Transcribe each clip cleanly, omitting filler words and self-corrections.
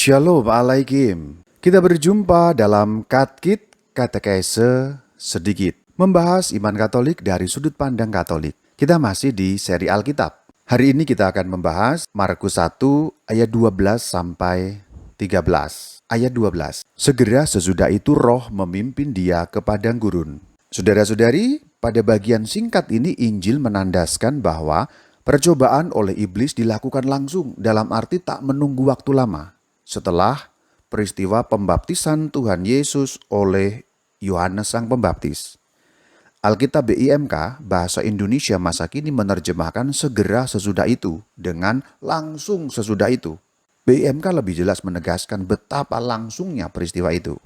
Shalom Alaikum. Kita berjumpa dalam Katkit Katekese sedikit, membahas iman Katolik dari sudut pandang Katolik. Kita masih di seri Alkitab. Hari ini kita akan membahas Markus 1 ayat 12 sampai 13. Ayat 12. Segera sesudah itu roh memimpin dia ke padang gurun. Saudara-saudari, pada bagian singkat ini Injil menandaskan bahwa percobaan oleh iblis dilakukan langsung, dalam arti tak menunggu waktu lama. Setelah peristiwa pembaptisan Tuhan Yesus oleh Yohanes Sang Pembaptis. Alkitab BIMK bahasa Indonesia masa kini menerjemahkan segera sesudah itu dengan langsung sesudah itu. BIMK lebih jelas menegaskan betapa langsungnya peristiwa itu.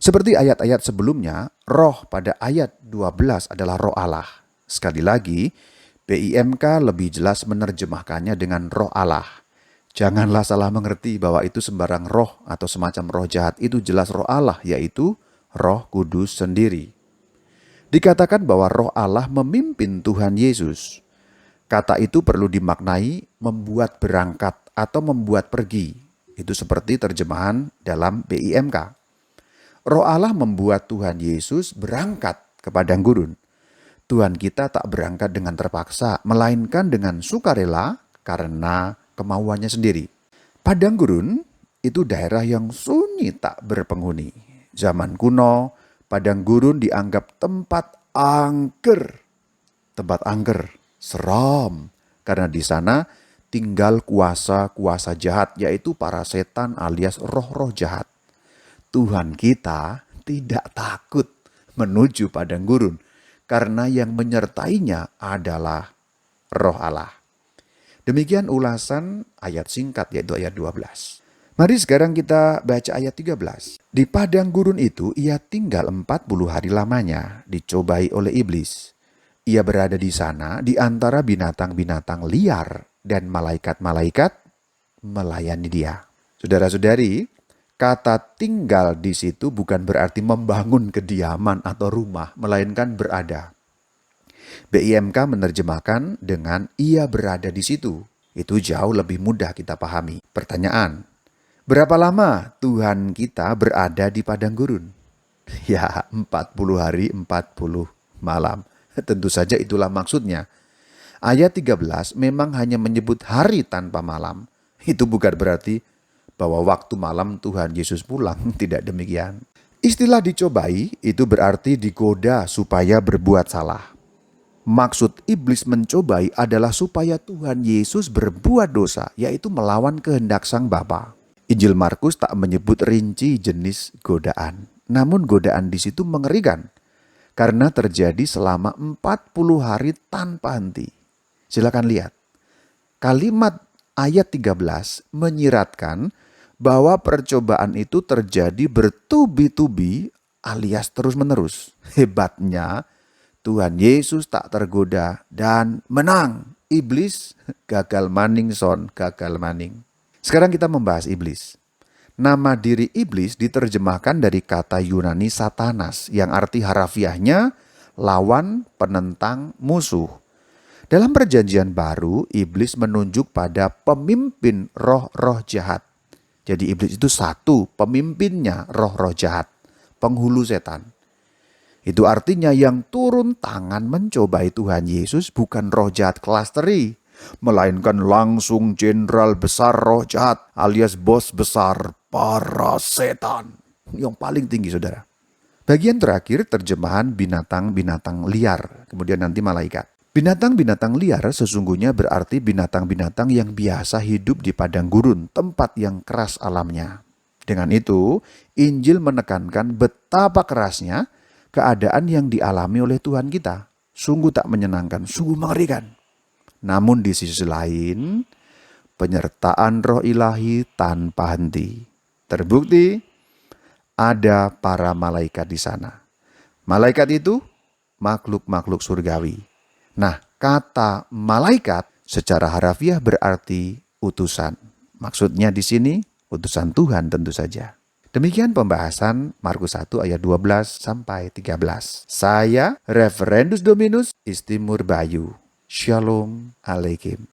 Seperti ayat-ayat sebelumnya, roh pada ayat 12 adalah roh Allah. Sekali lagi, BIMK lebih jelas menerjemahkannya dengan roh Allah. Janganlah salah mengerti bahwa itu sembarang roh atau semacam roh jahat. Itu jelas roh Allah, yaitu Roh Kudus sendiri. Dikatakan bahwa roh Allah memimpin Tuhan Yesus. Kata itu perlu dimaknai membuat berangkat atau membuat pergi. Itu seperti terjemahan dalam BIMK. Roh Allah membuat Tuhan Yesus berangkat ke padang gurun. Tuhan kita tak berangkat dengan terpaksa, melainkan dengan sukarela karena kemauannya sendiri. Padang gurun itu daerah yang sunyi tak berpenghuni. Zaman kuno, padang gurun dianggap tempat angker. Tempat angker, seram. Karena di sana tinggal kuasa-kuasa jahat, yaitu para setan alias roh-roh jahat. Tuhan kita tidak takut menuju padang gurun, karena yang menyertainya adalah roh Allah. Demikian ulasan ayat singkat yaitu ayat 12. Mari sekarang kita baca ayat 13. Di padang gurun itu ia tinggal 40 hari lamanya, dicobai oleh iblis. Ia berada di sana di antara binatang-binatang liar dan malaikat-malaikat melayani dia. Saudara-saudari, kata tinggal di situ bukan berarti membangun kediaman atau rumah, melainkan berada. BIMK menerjemahkan dengan ia berada di situ. Itu jauh lebih mudah kita pahami. Pertanyaan, berapa lama Tuhan kita berada di padang gurun? Ya, 40 hari 40 malam. Tentu saja itulah maksudnya. Ayat 13 memang hanya menyebut hari tanpa malam. Itu bukan berarti bahwa waktu malam Tuhan Yesus pulang. Tidak demikian. Istilah dicobai itu berarti digoda supaya berbuat salah. Maksud iblis mencobai adalah supaya Tuhan Yesus berbuat dosa, yaitu melawan kehendak Sang Bapa. Injil Markus tak menyebut rinci jenis godaan. Namun godaan di situ mengerikan, karena terjadi selama 40 hari tanpa henti. Silakan lihat. Kalimat ayat 13 menyiratkan bahwa percobaan itu terjadi bertubi-tubi alias terus-menerus. Hebatnya, Tuhan Yesus tak tergoda dan menang. Iblis gagal maning gagal maning. Sekarang kita membahas iblis. Nama diri iblis diterjemahkan dari kata Yunani satanas yang arti harafiahnya lawan, penentang, musuh. Dalam perjanjian baru, iblis menunjuk pada pemimpin roh-roh jahat. Jadi iblis itu satu, pemimpinnya roh-roh jahat, penghulu setan. Itu artinya yang turun tangan mencobai Tuhan Yesus bukan roh jahat kelas teri, melainkan langsung jenderal besar roh jahat alias bos besar para setan. Yang paling tinggi, saudara. Bagian terakhir terjemahan binatang-binatang liar, kemudian nanti malaikat. Binatang-binatang liar sesungguhnya berarti binatang-binatang yang biasa hidup di padang gurun, tempat yang keras alamnya. Dengan itu, Injil menekankan betapa kerasnya keadaan yang dialami oleh Tuhan kita. Sungguh tak menyenangkan, sungguh mengerikan. Namun di sisi lain, penyertaan roh ilahi tanpa henti. Terbukti ada para malaikat di sana. Malaikat itu makhluk-makhluk surgawi. Nah, kata malaikat secara harafiah berarti utusan. Maksudnya di sini utusan Tuhan tentu saja. Demikian pembahasan Markus 1 ayat 12 sampai 13. Saya Reverendus Dominus Istimur Bayu. Shalom Alaikum.